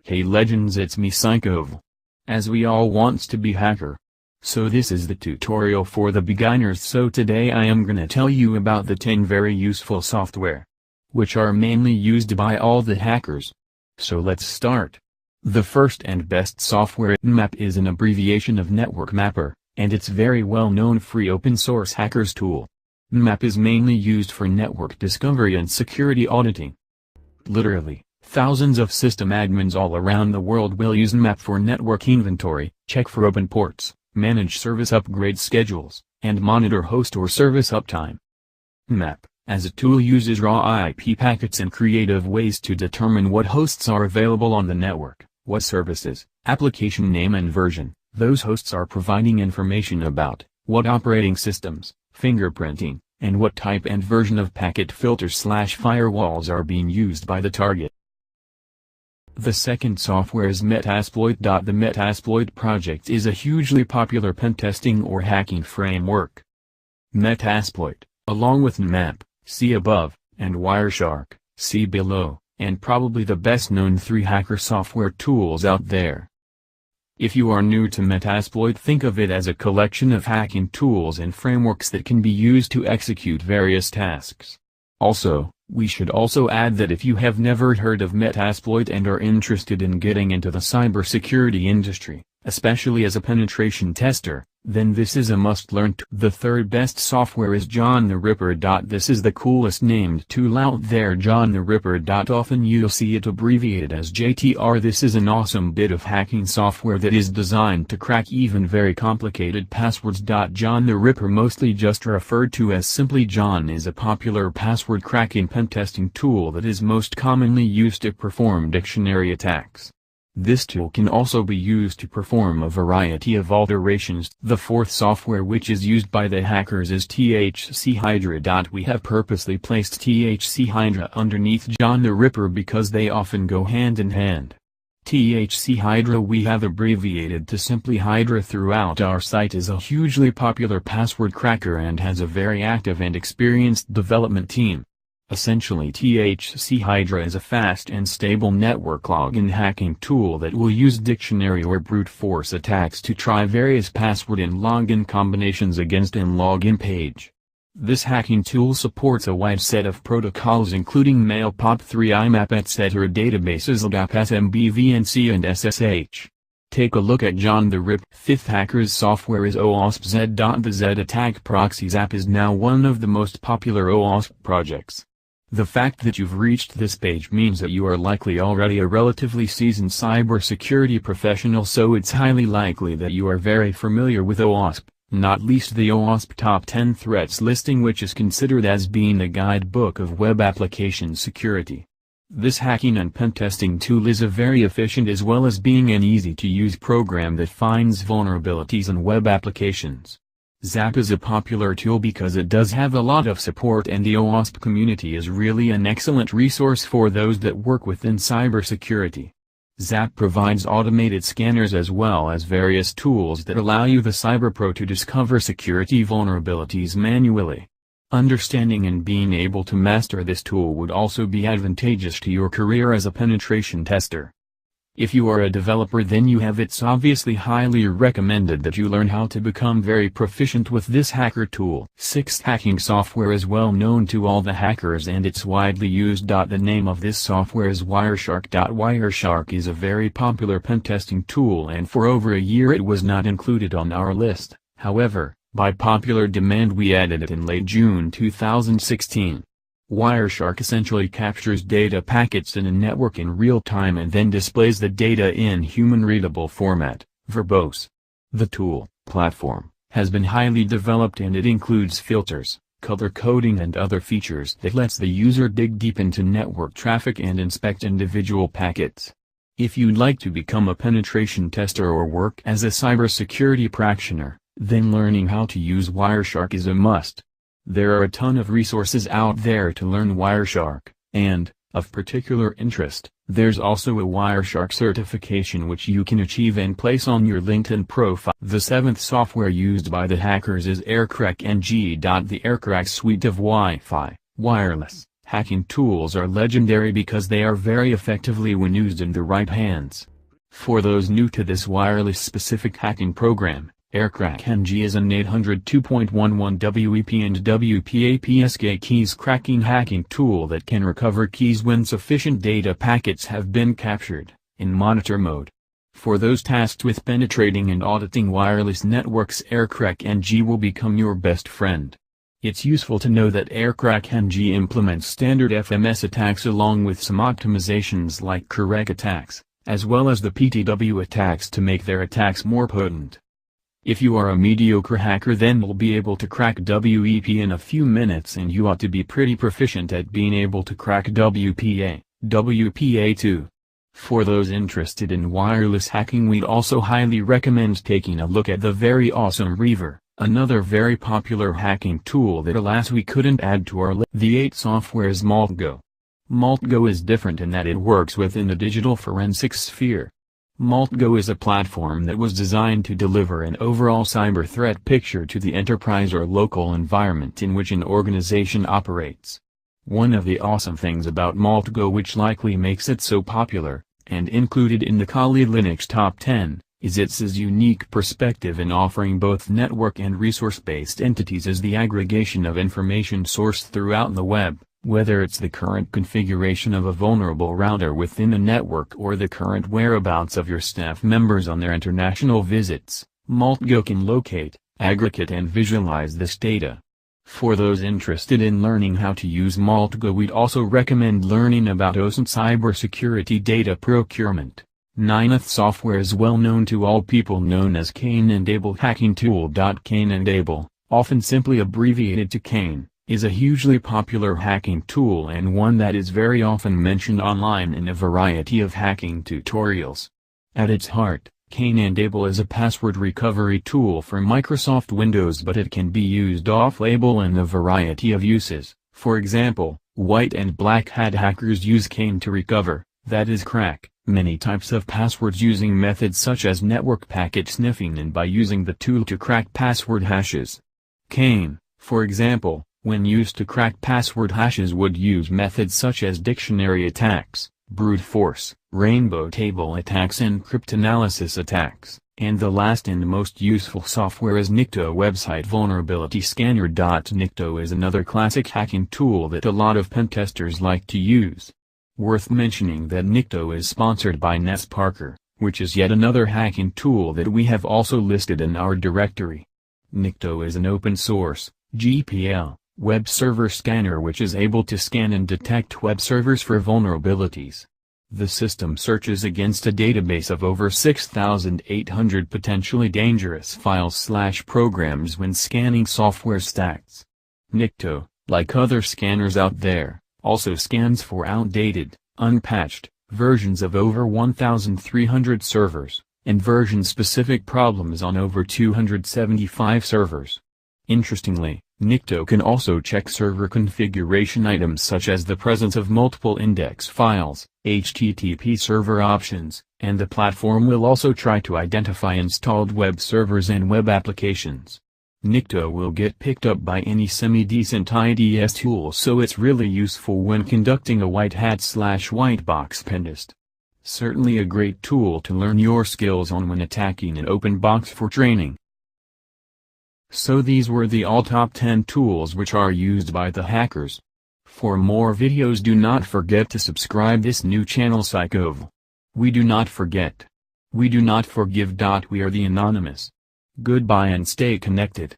Hey legends, it's me Psycho. As we all wants to be hacker. So this is the tutorial for the beginners. So today I am gonna tell you about the 10 very useful software, which are mainly used by all the hackers. So let's start. The first and best software, NMAP, is an abbreviation of Network Mapper, and it's very well known free open source hackers tool. NMAP is mainly used for network discovery and security auditing. Literally, thousands of system admins all around the world will use NMAP for network inventory, check for open ports, manage service upgrade schedules, and monitor host or service uptime. NMAP, as a tool, uses raw IP packets and creative ways to determine what hosts are available on the network, what services, application name and version those hosts are providing information about, what operating systems, fingerprinting, and what type and version of packet filters/firewalls are being used by the target. The second software is Metasploit. The Metasploit project is a hugely popular pentesting or hacking framework. Metasploit, along with NMAP, see above, and Wireshark, see below, and probably the best known 3 hacker software tools out there. If you are new to Metasploit, think of it as a collection of hacking tools and frameworks that can be used to execute various tasks. Also, we should also add that if you have never heard of Metasploit and are interested in getting into the cybersecurity industry, especially as a penetration tester, then this is a must-learn tool. The third best software is John the Ripper. This is the coolest named tool out there, John the Ripper. Often you'll see it abbreviated as JTR. This is an awesome bit of hacking software that is designed to crack even very complicated passwords. John the Ripper, mostly just referred to as simply John, is a popular password cracking pentesting tool that is most commonly used to perform dictionary attacks. This tool can also be used to perform a variety of alterations. The fourth software which is used by the hackers is THC Hydra. We have purposely placed THC Hydra underneath John the Ripper because they often go hand in hand. THC Hydra we have abbreviated to simply Hydra throughout our site, is a hugely popular password cracker and has a very active and experienced development team. Essentially, THC Hydra is a fast and stable network login hacking tool that will use dictionary or brute force attacks to try various password and login combinations against an login page. This hacking tool supports a wide set of protocols including mail, POP3, IMAP, etc., databases, LDAP, SMB, VNC, and SSH. Take a look at John the Rip. Fifth hacker's software is OWASP-Z. The Z Attack Proxies app is now one of the most popular OWASP projects. The fact that you've reached this page means that you are likely already a relatively seasoned cybersecurity professional, so it's highly likely that you are very familiar with OWASP, not least the OWASP Top 10 Threats listing, which is considered as being a guidebook of web application security. This hacking and pentesting tool is a very efficient as well as being an easy-to-use program that finds vulnerabilities in web applications. ZAP is a popular tool because it does have a lot of support, and the OWASP community is really an excellent resource for those that work within cybersecurity. ZAP provides automated scanners as well as various tools that allow you, the cyberpro, to discover security vulnerabilities manually. Understanding and being able to master this tool would also be advantageous to your career as a penetration tester. If you are a developer, then it's obviously highly recommended that you learn how to become very proficient with this hacker tool. Sixth hacking software is well known to all the hackers and it's widely used. The name of this software is Wireshark. Wireshark is a very popular pentesting tool, and for over a year it was not included on our list. However, by popular demand we added it in late June 2016. Wireshark essentially captures data packets in a network in real time and then displays the data in human-readable format, verbose. The tool, platform, has been highly developed and it includes filters, color coding and other features that lets the user dig deep into network traffic and inspect individual packets. If you'd like to become a penetration tester or work as a cybersecurity practitioner, then learning how to use Wireshark is a must. There are a ton of resources out there to learn Wireshark, and, of particular interest, there's also a Wireshark certification which you can achieve and place on your LinkedIn profile. The seventh software used by the hackers is AirCrack NG. The AirCrack suite of Wi-Fi, wireless, Hacking tools are legendary because they are very effectively when used in the right hands. For those new to this wireless-specific hacking program, AirCrack-NG is an 802.11 WEP and WPAPSK keys cracking hacking tool that can recover keys when sufficient data packets have been captured, in monitor mode. For those tasked with penetrating and auditing wireless networks, AirCrack-NG will become your best friend. It's useful to know that AirCrack-NG implements standard FMS attacks along with some optimizations like correct attacks, as well as the PTW attacks to make their attacks more potent. If you are a mediocre hacker, then you'll be able to crack WEP in a few minutes, and you ought to be pretty proficient at being able to crack WPA too. For those interested in wireless hacking, we'd also highly recommend taking a look at the very awesome Reaver, another very popular hacking tool that alas we couldn't add to our list. The 8 software's MaltGo. MaltGo is different in that it works within the digital forensics sphere. MaltGo is a platform that was designed to deliver an overall cyber threat picture to the enterprise or local environment in which an organization operates. One of the awesome things about MaltGo, which likely makes it so popular, and included in the Kali Linux Top 10, is its unique perspective in offering both network and resource-based entities as the aggregation of information sourced throughout the web, whether it's the current configuration of a vulnerable router within a network or the current whereabouts of your staff members on their international visits. MaltGo can locate, aggregate and visualize this data. For those interested in learning how to use MaltGo, we'd also recommend learning about OSINT cybersecurity data procurement. 9th software is well known to all people, known as Cain and Abel hacking tool. Cain and Abel, often simply abbreviated to Cain, is a hugely popular hacking tool and one that is very often mentioned online in a variety of hacking tutorials. At its heart, Cain and Abel is a password recovery tool for Microsoft Windows, but it can be used off-label in a variety of uses. For example, white and black hat hackers use Cain to recover, that is crack, many types of passwords using methods such as network packet sniffing and by using the tool to crack password hashes. Cain, for example, when used to crack password hashes, would use methods such as dictionary attacks, brute force, rainbow table attacks and cryptanalysis attacks, and the last and most useful software is Nikto website vulnerability scanner. Nikto is another classic hacking tool that a lot of pentesters like to use. Worth mentioning that Nikto is sponsored by Ness Parker, which is yet another hacking tool that we have also listed in our directory. Nikto is an open source, GPL, web server scanner which is able to scan and detect web servers for vulnerabilities. The system searches against a database of over 6,800 potentially dangerous files/programs when scanning software stacks. Nikto, like other scanners out there, also scans for outdated, unpatched, versions of over 1,300 servers, and version-specific problems on over 275 servers. Interestingly, Nikto can also check server configuration items such as the presence of multiple index files, HTTP server options, and the platform will also try to identify installed web servers and web applications. Nikto will get picked up by any semi-decent IDS tool, so it's really useful when conducting a white hat/white box pentest. Certainly a great tool to learn your skills on when attacking an open box for training. So these were the all top 10 tools which are used by the hackers. For more videos, do not forget to subscribe this new channel Psychov. We do not forget. We do not forgive. We are the Anonymous. Goodbye and stay connected.